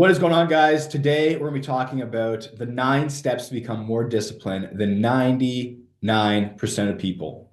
What is going on, guys? Today, we're going to be talking about the 9 steps to become more disciplined than 99% of people.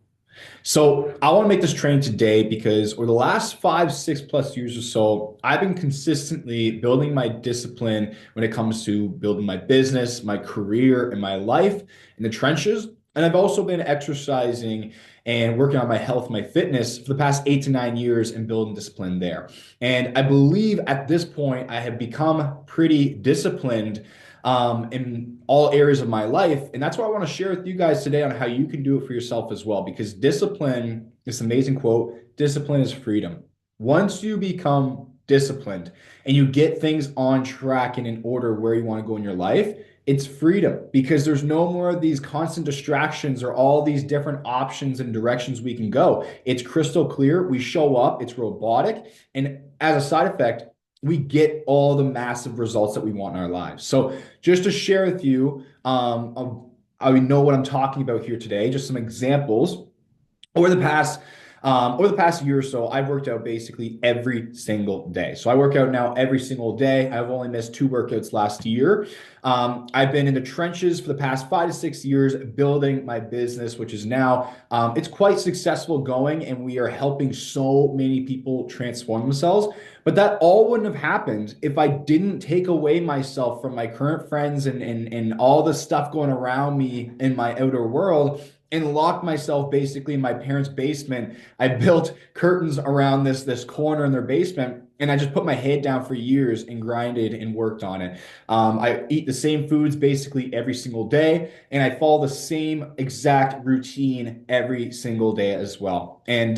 So, I want to make this training today because over the last 5, 6+ years or so, I've been consistently building my discipline when it comes to building my business, my career, and my life in the trenches. And I've also been exercising and working on my health, my fitness for the past 8 to 9 years and building discipline there. And I believe at this point, I have become pretty disciplined in all areas of my life. And that's what I want to share with you guys today on how you can do it for yourself as well. Because discipline, this amazing quote, discipline is freedom. Once you become disciplined and you get things on track and in order where you want to go in your life, it's freedom because there's no more of these constant distractions or all these different options and directions we can go. It's crystal clear. We show up, it's robotic. And as a side effect, we get all the massive results that we want in our lives. So just to share with you, I know what I'm talking about here today, just some examples. Over the past year or so, I've worked out basically every single day. So I work out now every single day. I've only missed 2 workouts last year. I've been in the trenches for the past 5 to 6 years building my business, which is now it's quite successful going, and we are helping so many people transform themselves. But that all wouldn't have happened if I didn't take away myself from my current friends and all the stuff going around me in my outer world and locked myself basically in my parents' basement. I built curtains around this corner in their basement, and I just put my head down for years and grinded and worked on it. I eat the same foods basically every single day, and I follow the same exact routine every single day as well. And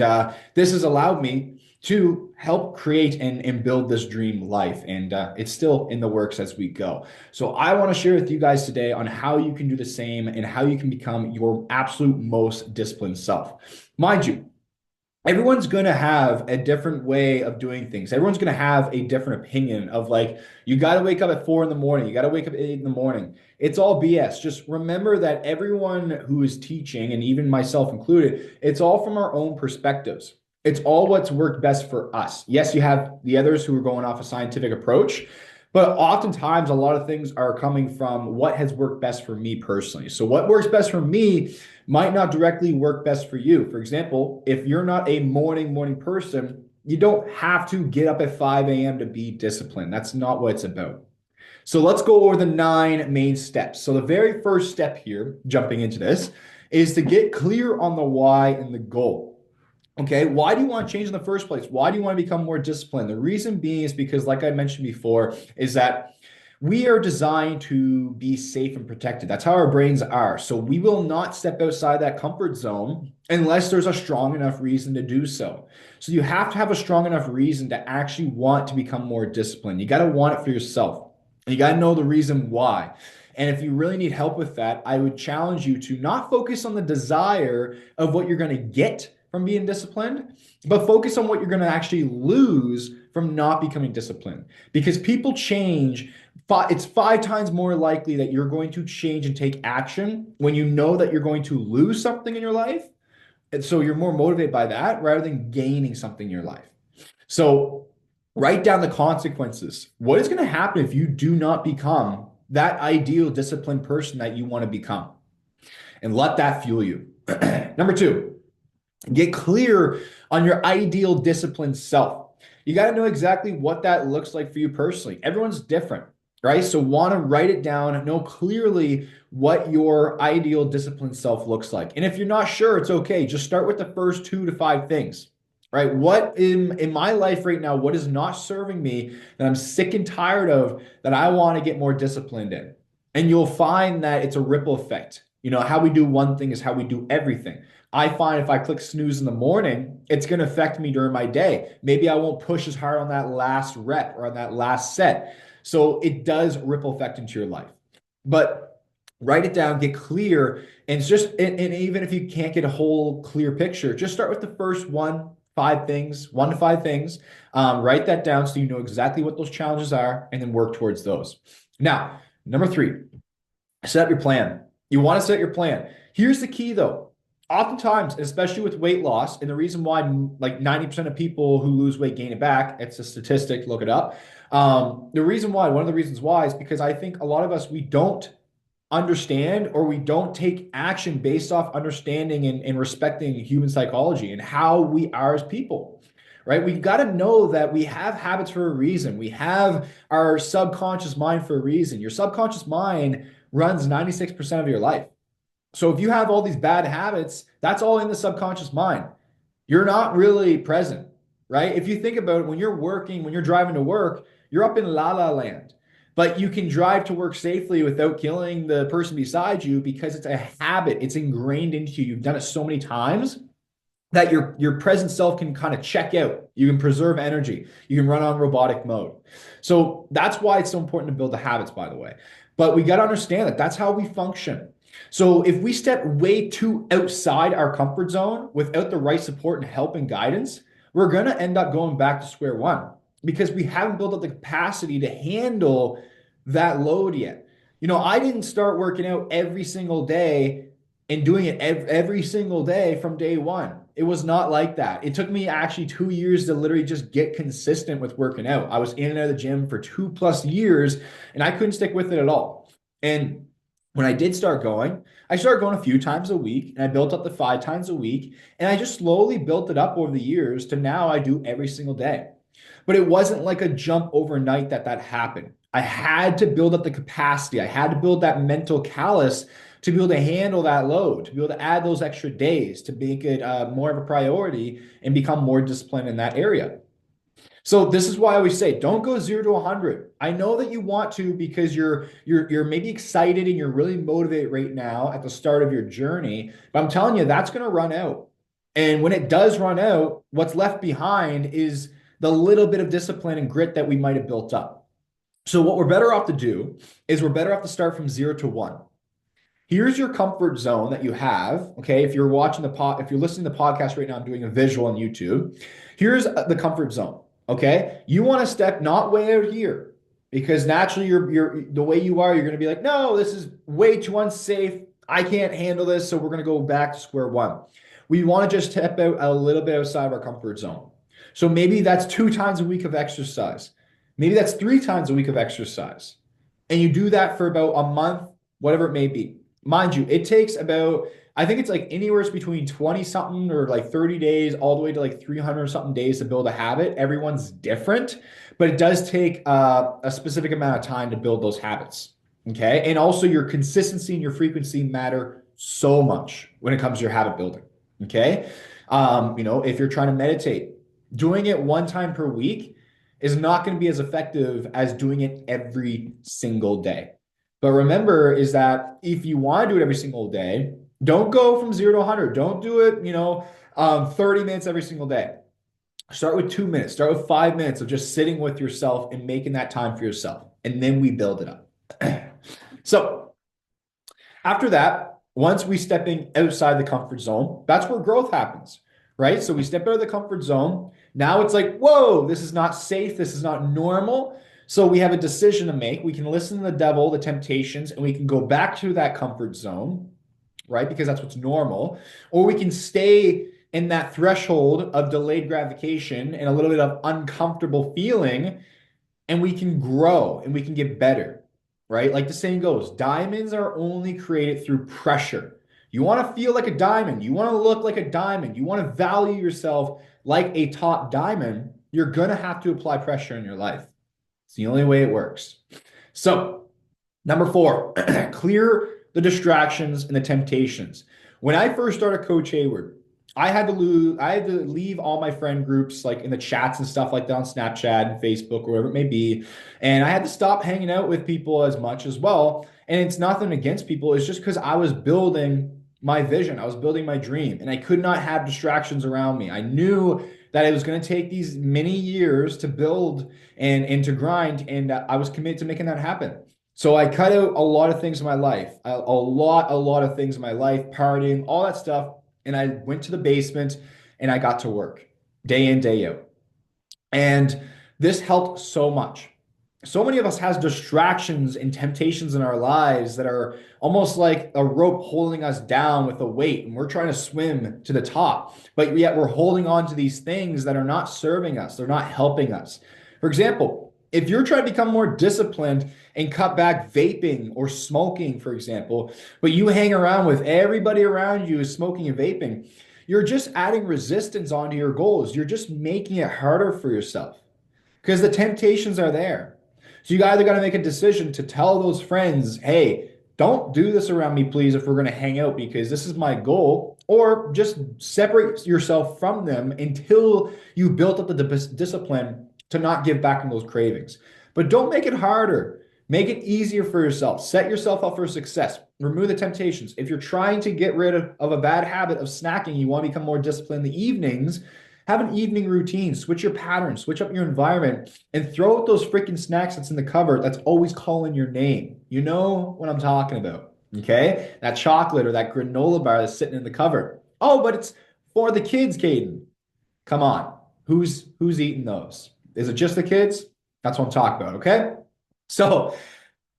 this has allowed me to help create and build this dream life. And it's still in the works as we go. So I want to share with you guys today on how you can do the same and how you can become your absolute most disciplined self. Mind you, everyone's going to have a different way of doing things. Everyone's going to have a different opinion of like, you got to wake up at 4 in the morning. You got to wake up at 8 in the morning. It's all BS. Just remember that everyone who is teaching, and even myself included, it's all from our own perspectives. It's all what's worked best for us. Yes, you have the others who are going off a scientific approach, but oftentimes a lot of things are coming from what has worked best for me personally. So what works best for me might not directly work best for you. For example, if you're not a morning person, you don't have to get up at 5 a.m. to be disciplined. That's not what it's about. So let's go over the 9 main steps. So the very first step here, jumping into this, is to get clear on the why and the goal. Okay, why do you want to change in the first place? Why do you want to become more disciplined? The reason being is because, like I mentioned before, is that we are designed to be safe and protected. That's how our brains are. So we will not step outside that comfort zone unless there's a strong enough reason to do so. So you have to have a strong enough reason to actually want to become more disciplined. You got to want it for yourself. And you got to know the reason why. And if you really need help with that, I would challenge you to not focus on the desire of what you're going to get from being disciplined, but focus on what you're going to actually lose from not becoming disciplined. Because people change. It's 5 times more likely that you're going to change and take action when you know that you're going to lose something in your life. And so you're more motivated by that rather than gaining something in your life. So write down the consequences. What is going to happen if you do not become that ideal disciplined person that you want to become? And let that fuel you. Number 2. Get clear on your ideal disciplined self. You got to know exactly what that looks like for you personally. Everyone's different, right? So want to write it down, know clearly what your ideal disciplined self looks like. And if you're not sure, it's okay. Just start with the first 2 to 5 things, right? What in my life right now, what is not serving me that I'm sick and tired of that I want to get more disciplined in? And you'll find that it's a ripple effect. You know, how we do one thing is how we do everything. I find if I click snooze in the morning, it's going to affect me during my day. Maybe I won't push as hard on that last rep or on that last set. So it does ripple effect into your life. But write it down, get clear, and and even if you can't get a whole clear picture, just start with the first 1 to 5 things. Write that down so you know exactly what those challenges are, and then work towards those. Now, number 3, set up your plan. You want to set your plan. Here's the key though. Oftentimes, especially with weight loss, and the reason why like 90% of people who lose weight gain it back, it's a statistic, look it up. The reason why, one of the reasons why is because I think a lot of us, we don't understand or we don't take action based off understanding and respecting human psychology and how we are as people, right? We got to know that we have habits for a reason. We have our subconscious mind for a reason. Your subconscious mind runs 96% of your life. So if you have all these bad habits, that's all in the subconscious mind. You're not really present, right? If you think about it, when you're working, when you're driving to work, you're up in la la land. But you can drive to work safely without killing the person beside you because it's a habit. It's ingrained into you. You've done it so many times that your present self can kind of check out. You can preserve energy. You can run on robotic mode. So that's why it's so important to build the habits, by the way. But we got to understand that that's how we function. So if we step way too outside our comfort zone without the right support and help and guidance, we're going to end up going back to square one because we haven't built up the capacity to handle that load yet. I didn't start working out every single day and doing it every single day from day one. It was not like that. It took me actually 2 years to literally just get consistent with working out. I was in and out of the gym for 2+ years and I couldn't stick with it at all. And when I did start going, I started going a few times a week and I built up to 5 times a week. And I just slowly built it up over the years to now I do every single day. But it wasn't like a jump overnight that happened. I had to build up the capacity. I had to build that mental callus to be able to handle that load, to be able to add those extra days, to make it more of a priority and become more disciplined in that area. So this is why I always say, don't go 0 to 100. I know that you want to because you're maybe excited and you're really motivated right now at the start of your journey, but I'm telling you that's going to run out. And when it does run out, what's left behind is the little bit of discipline and grit that we might have built up. So what we're better off to do is we're better off to start from 0 to 1. Here's your comfort zone that you have. Okay. If you're if you're listening to the podcast right now, I'm doing a visual on YouTube. Here's the comfort zone. Okay. You want to step not way out here because naturally you're the way you are, you're going to be like, no, this is way too unsafe. I can't handle this. So we're going to go back to square one. We want to just step out a little bit outside of our comfort zone. So maybe that's 2 times a week of exercise. Maybe that's 3 times a week of exercise. And you do that for about a month, whatever it may be. Mind you, it takes about, I think it's like anywhere between 20 something or like 30 days all the way to like 300 something days to build a habit. Everyone's different, but it does take a specific amount of time to build those habits. Okay. And also your consistency and your frequency matter so much when it comes to your habit building. Okay. If you're trying to meditate, doing it 1 time per week is not going to be as effective as doing it every single day. But remember is that if you want to do it every single day, don't go from 0 to 100. Don't do it, 30 minutes every single day. Start with 2 minutes. Start with 5 minutes of just sitting with yourself and making that time for yourself. And then we build it up. So after that, once we stepping outside the comfort zone, that's where growth happens, right? So we step out of the comfort zone. Now it's like, whoa, this is not safe. This is not normal. So we have a decision to make. We can listen to the devil, the temptations, and we can go back to that comfort zone, right? Because that's what's normal. Or we can stay in that threshold of delayed gratification and a little bit of uncomfortable feeling, and we can grow and we can get better, right? Like the saying goes, diamonds are only created through pressure. You want to feel like a diamond. You want to look like a diamond. You want to value yourself like a top diamond. You're going to have to apply pressure in your life. It's the only way it works. So, number 4, clear the distractions and the temptations. When I first started Coach Hayward, I had to leave all my friend groups like in the chats and stuff like that on Snapchat and Facebook or wherever it may be. And I had to stop hanging out with people as much as well. And it's nothing against people. It's just because I was building my vision. I was building my dream and I could not have distractions around me. I knew that it was going to take these many years to build and to grind. And I was committed to making that happen. So I cut out a lot of things in my life, a lot of things in my life, partying, all that stuff. And I went to the basement and I got to work day in, day out. And this helped so much. so many of us has distractions and temptations in our lives that are almost like a rope holding us down with a weight, and we're trying to swim to the top, but yet we're holding on to these things that are not serving us, they're not helping us. For example, if you're trying to become more disciplined and cut back vaping or smoking, for example, but you hang around with everybody around you is smoking and vaping, you're just adding resistance onto your goals. You're just making it harder for yourself because the temptations are there. So you either got to make a decision to tell those friends, hey, don't do this around me, please, if we're going to hang out because this is my goal, or just separate yourself from them until you built up the discipline to not give back on those cravings. But don't make it harder. Make it easier for yourself. Set yourself up for success. Remove the temptations. If you're trying to get rid of a bad habit of snacking, you want to become more disciplined in the evenings, have an evening routine, switch your pattern, switch up your environment, and throw out those freaking snacks that's in the cupboard that's always calling your name. You know what I'm talking about, okay? That chocolate or that granola bar that's sitting in the cupboard. Oh, but it's for the kids, Caden. Come on. Who's eating those? Is it just the kids? That's what I'm talking about, okay? So,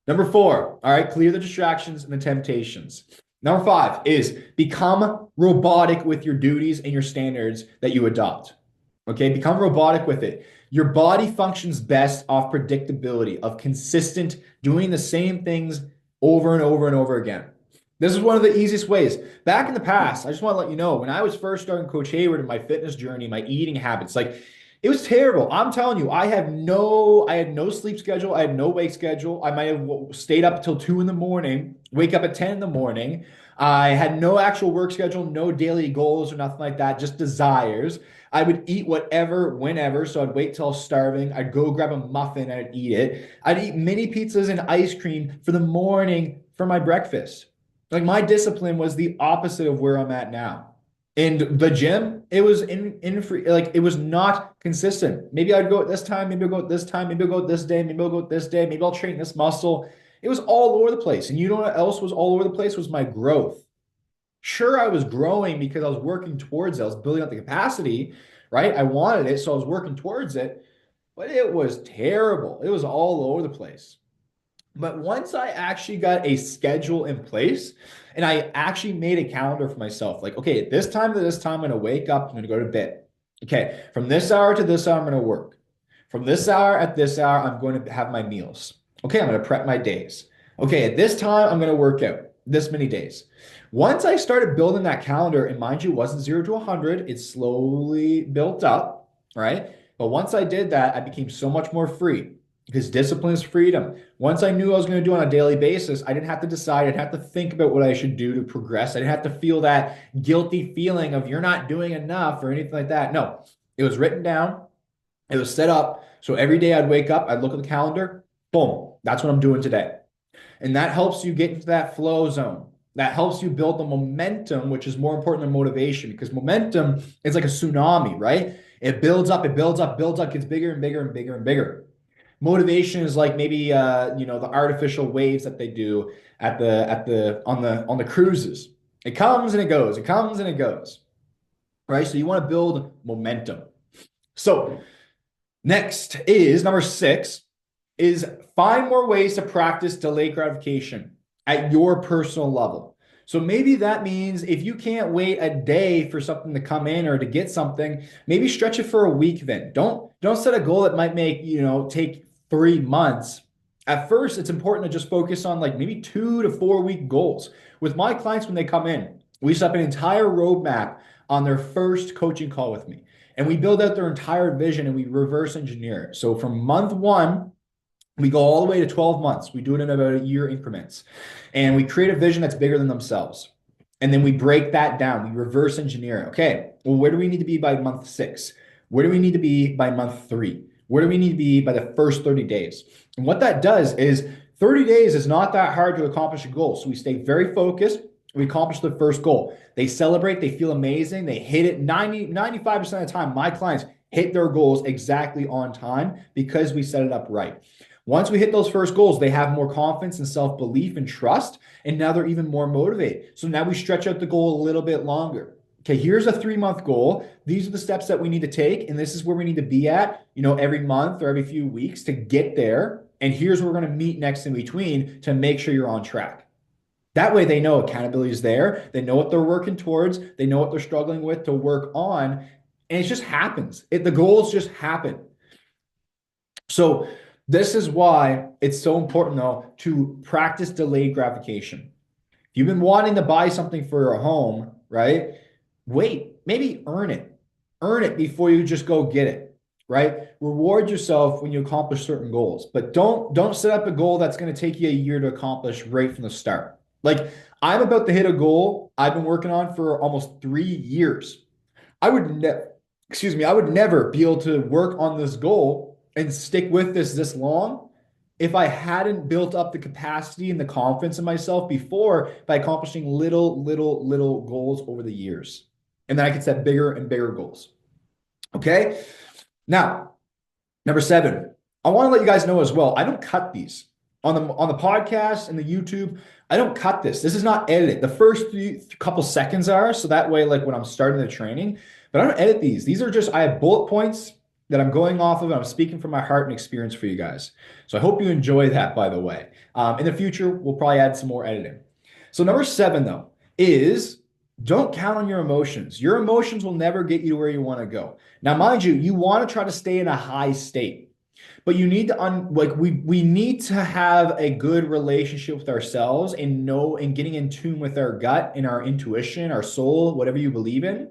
number 4, all right, clear the distractions and the temptations. Number 5 is become robotic with your duties and your standards that you adopt. Okay, become robotic with it. Your body functions best off predictability, of consistent doing the same things over and over and over again. This is one of the easiest ways. Back in the past, I just want to let you know, when I was first starting Coach Hayward in my fitness journey, my eating habits, like it was terrible. I'm telling you, I had no sleep schedule. I had no wake schedule. I might have stayed up until 2 in the morning, wake up at 10 in the morning. I had no actual work schedule, no daily goals or nothing like that, just desires. I would eat whatever, whenever. So I'd wait till I was starving. I'd go grab a muffin and I'd eat it. I'd eat mini pizzas and ice cream for the morning for my breakfast. Like my discipline was the opposite of where I'm at now. In the gym, it was in free, like it was not consistent. Maybe I'd go at this time, maybe I'll go at this time, maybe I'll go at this day, maybe I'll go at this day, maybe I'll train this muscle. It was all over the place. And you know what else was all over the place was my growth. Sure, I was growing because I was working towards it. I was building up the capacity, right? I wanted it, so I was working towards it, but it was terrible. It was all over the place. But once I actually got a schedule in place and I actually made a calendar for myself, like, okay, at this time to this time, I'm going to wake up, I'm going to go to bed. Okay, from this hour to this hour, I'm going to work. From this hour at this hour, I'm going to have my meals. Okay, I'm going to prep my days. Okay, at this time, I'm going to work out this many days. Once I started building that calendar, and mind you, it wasn't 0 to 100, it slowly built up, right? But once I did that, I became so much more free because discipline is freedom. Once I knew what I was going to do on a daily basis, I didn't have to decide. I didn't have to think about what I should do to progress. I didn't have to feel that guilty feeling of you're not doing enough or anything like that. No, it was written down. It was set up. So every day I'd wake up, I'd look at the calendar, boom, that's what I'm doing today. And that helps you get into that flow zone. That helps you build the momentum, which is more important than motivation because momentum is like a tsunami, right? It builds up, it builds up, builds up, gets bigger and bigger and bigger and bigger. Motivation is like maybe the artificial waves that they do on the cruises. It comes and it goes. It comes and it goes. Right? So you want to build momentum. So next is number 6 is find more ways to practice delayed gratification at your personal level. So maybe that means if you can't wait a day for something to come in or to get something, maybe stretch it for a week then. Don't set a goal that might take 3 months. At first, it's important to just focus on like maybe 2 to 4 week goals. With my clients, when they come in, we set up an entire roadmap on their first coaching call with me. And we build out their entire vision and we reverse engineer it. So from month 1, we go all the way to 12 months. We do it in about a year increments. And we create a vision that's bigger than themselves. And then we break that down. We reverse engineer it. Okay, well, where do we need to be by month 6? Where do we need to be by month 3? Where do we need to be by the first 30 days? And what that does is 30 days is not that hard to accomplish a goal. So we stay very focused. We accomplish the first goal. They celebrate. They feel amazing. They hit it 95% of the time. My clients hit their goals exactly on time because we set it up right. Once we hit those first goals, they have more confidence and self-belief and trust, and now they're even more motivated. So now we stretch out the goal a little bit longer. Okay, here's a 3-month goal. These are the steps that we need to take, and this is where we need to be at, every month or every few weeks to get there. And here's where we're going to meet next in between to make sure you're on track. That way they know accountability is there. They know what they're working towards. They know what they're struggling with to work on. And it just happens. The goals just happen. So this is why it's so important, though, to practice delayed gratification. If you've been wanting to buy something for a home, right? Wait, maybe earn it. Earn it before you just go get it, right? Reward yourself when you accomplish certain goals, but don't set up a goal that's going to take you a year to accomplish right from the start. Like I'm about to hit a goal I've been working on for almost 3 years. I would never, excuse me, I would never be able to work on this goal and stick with this long if I hadn't built up the capacity and the confidence in myself before by accomplishing little goals over the years. And then I could set bigger and bigger goals. Okay. Now, number 7, I want to let you guys know as well. I don't cut these on the podcast and the YouTube. I don't cut this. This is not edited. The first couple seconds are, so that way, like when I'm starting the training, but I don't edit these. These are just, I have bullet points that I'm going off of, and I'm speaking from my heart and experience for you guys. So I hope you enjoy that, by the way. In the future, we'll probably add some more editing. So number 7, though, is don't count on your emotions. Your emotions will never get you to where you want to go. Now, mind you, you want to try to stay in a high state. But you need to we need to have a good relationship with ourselves and getting in tune with our gut and our intuition, our soul, whatever you believe in.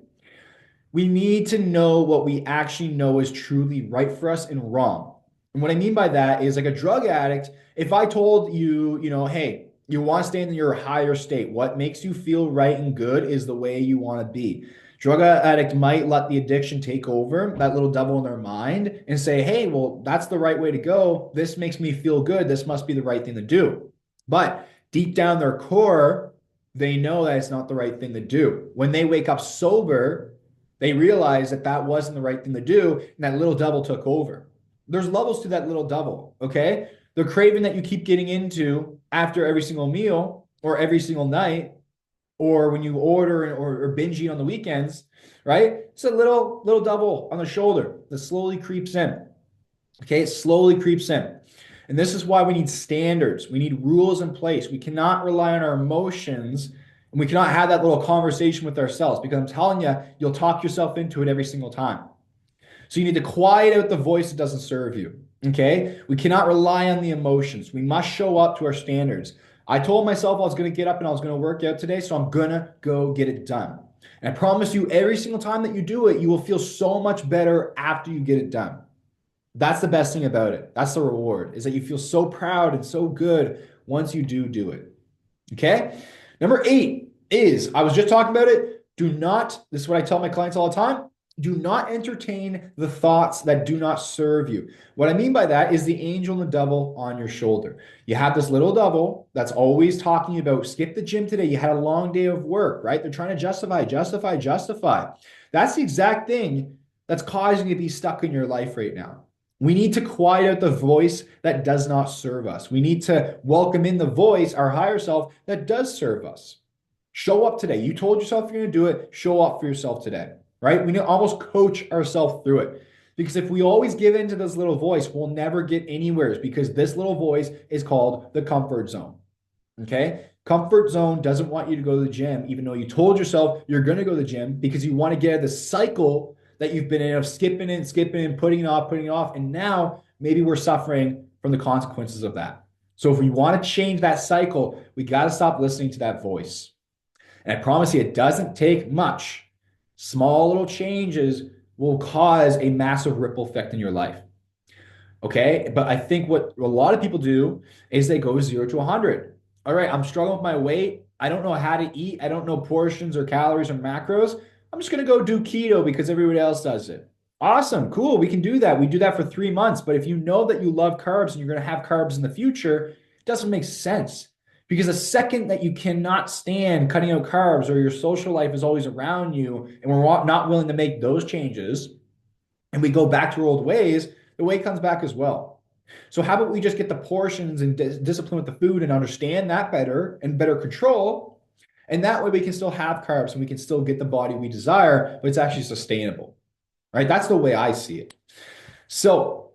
We need to know what we actually know is truly right for us and wrong. And what I mean by that is like a drug addict, if I told you, hey, you want to stay in your higher state, what makes you feel right and good is the way you want to be. Drug addict might let the addiction take over, that little devil in their mind, and say, hey, well, that's the right way to go. This makes me feel good. This must be the right thing to do. But deep down their core, they know that it's not the right thing to do. When they wake up sober, they realize that that wasn't the right thing to do, and that little devil took over. There's levels to that little devil, okay? The craving that you keep getting into after every single meal or every single night, or when you order or binge eat on the weekends, right? It's a little devil on the shoulder that slowly creeps in. Okay, it slowly creeps in. And this is why we need standards. We need rules in place. We cannot rely on our emotions, and we cannot have that little conversation with ourselves, because I'm telling you, you'll talk yourself into it every single time. So you need to quiet out the voice that doesn't serve you. Okay? We cannot rely on the emotions. We must show up to our standards. I told myself I was going to get up and I was going to work out today, so I'm going to go get it done. And I promise you, every single time that you do it, you will feel so much better after you get it done. That's the best thing about it. That's the reward, is that you feel so proud and so good once you do it. Okay? Number 8 is, I was just talking about it, this is what I tell my clients all the time, do not entertain the thoughts that do not serve you. What I mean by that is the angel and the devil on your shoulder. You have this little devil that's always talking about, skip the gym today. You had a long day of work, right? They're trying to justify. That's the exact thing that's causing you to be stuck in your life right now. We need to quiet out the voice that does not serve us. We need to welcome in the voice, our higher self, that does serve us. Show up today. You told yourself you're going to do it. Show up for yourself today. Right? We need to almost coach ourselves through it. Because if we always give in to this little voice, we'll never get anywhere, because this little voice is called the comfort zone. Okay? Comfort zone doesn't want you to go to the gym, even though you told yourself you're going to go to the gym, because you want to get out of the cycle that you've been in of skipping and putting it off. And now maybe we're suffering from the consequences of that. So if we want to change that cycle, we got to stop listening to that voice. And I promise you, it doesn't take much. Small little changes will cause a massive ripple effect in your life. Okay? But I think what a lot of people do is they go 0 to 100. All right, I'm struggling with my weight. I don't know how to eat. I don't know portions or calories or macros. I'm just going to go do keto because everybody else does it. Awesome. Cool. We can do that. We do that for 3 months. But if you know that you love carbs and you're going to have carbs in the future, it doesn't make sense. Because the second that you cannot stand cutting out carbs, or your social life is always around you, and we're not willing to make those changes, and we go back to our old ways, the weight comes back as well. So how about we just get the portions and discipline with the food and understand that better and better control, and that way we can still have carbs and we can still get the body we desire, but it's actually sustainable, right? That's the way I see it. So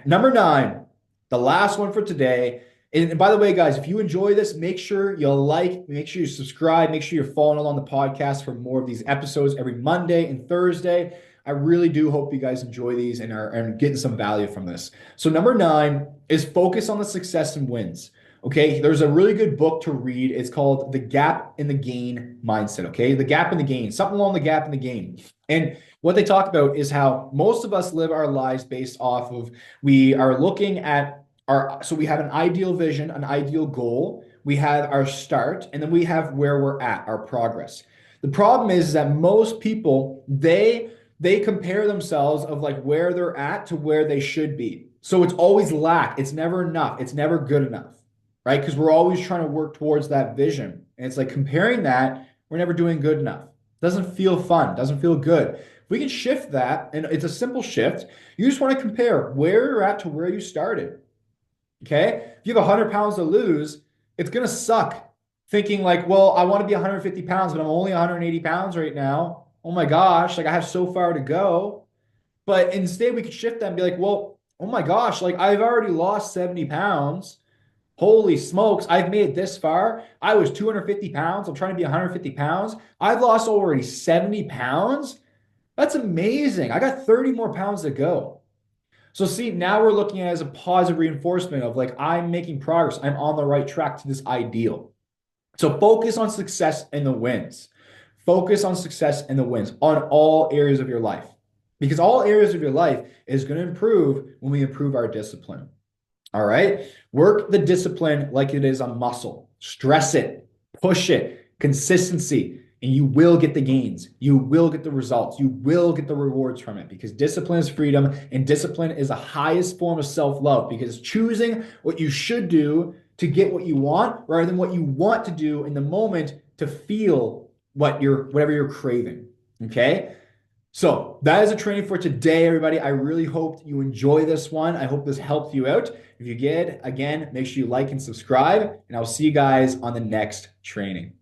number 9 The last one for today. And by the way, guys, if you enjoy this, make sure you like, make sure you subscribe, make sure you're following along the podcast for more of these episodes every Monday and Thursday. I really do hope you guys enjoy these and are getting some value from this. So number 9 is focus on the success and wins. Okay, there's a really good book to read. It's called The Gap in the Gain Mindset. Okay, The Gap in the Gain, something along the gap in the gain. And what they talk about is how most of us live our lives based off of we are looking at so we have an ideal vision, an ideal goal, we have our start, and then we have where we're at, our progress. The problem is that most people they compare themselves of like where they're at to where they should be. So it's always lack. It's never enough. It's never good enough, right? Because we're always trying to work towards that vision. And it's like comparing that, we're never doing good enough. Doesn't feel fun, doesn't feel good. If we can shift that, and it's a simple shift, you just want to compare where you're at to where you started. Okay? If you have 100 pounds to lose, it's going to suck thinking like, well, I want to be 150 pounds, but I'm only 180 pounds right now. Oh my gosh, like I have so far to go. But instead, we could shift that and be like, well, oh my gosh, like I've already lost 70 pounds. Holy smokes, I've made it this far. I was 250 pounds. I'm trying to be 150 pounds. I've lost already 70 pounds. That's amazing. I got 30 more pounds to go. So see, now we're looking at it as a positive reinforcement of like, I'm making progress. I'm on the right track to this ideal. So focus on success and the wins. Focus on success and the wins on all areas of your life. Because all areas of your life is going to improve when we improve our discipline. All right. Work the discipline like it is a muscle. Stress it, push it, consistency, and you will get the gains. You will get the results. You will get the rewards from it because discipline is freedom and discipline is the highest form of self-love because choosing what you should do to get what you want rather than what you want to do in the moment to feel whatever you're craving. Okay. So that is a training for today, everybody. I really hope you enjoy this one. I hope this helped you out. If you did, again, make sure you like and subscribe, and I'll see you guys on the next training.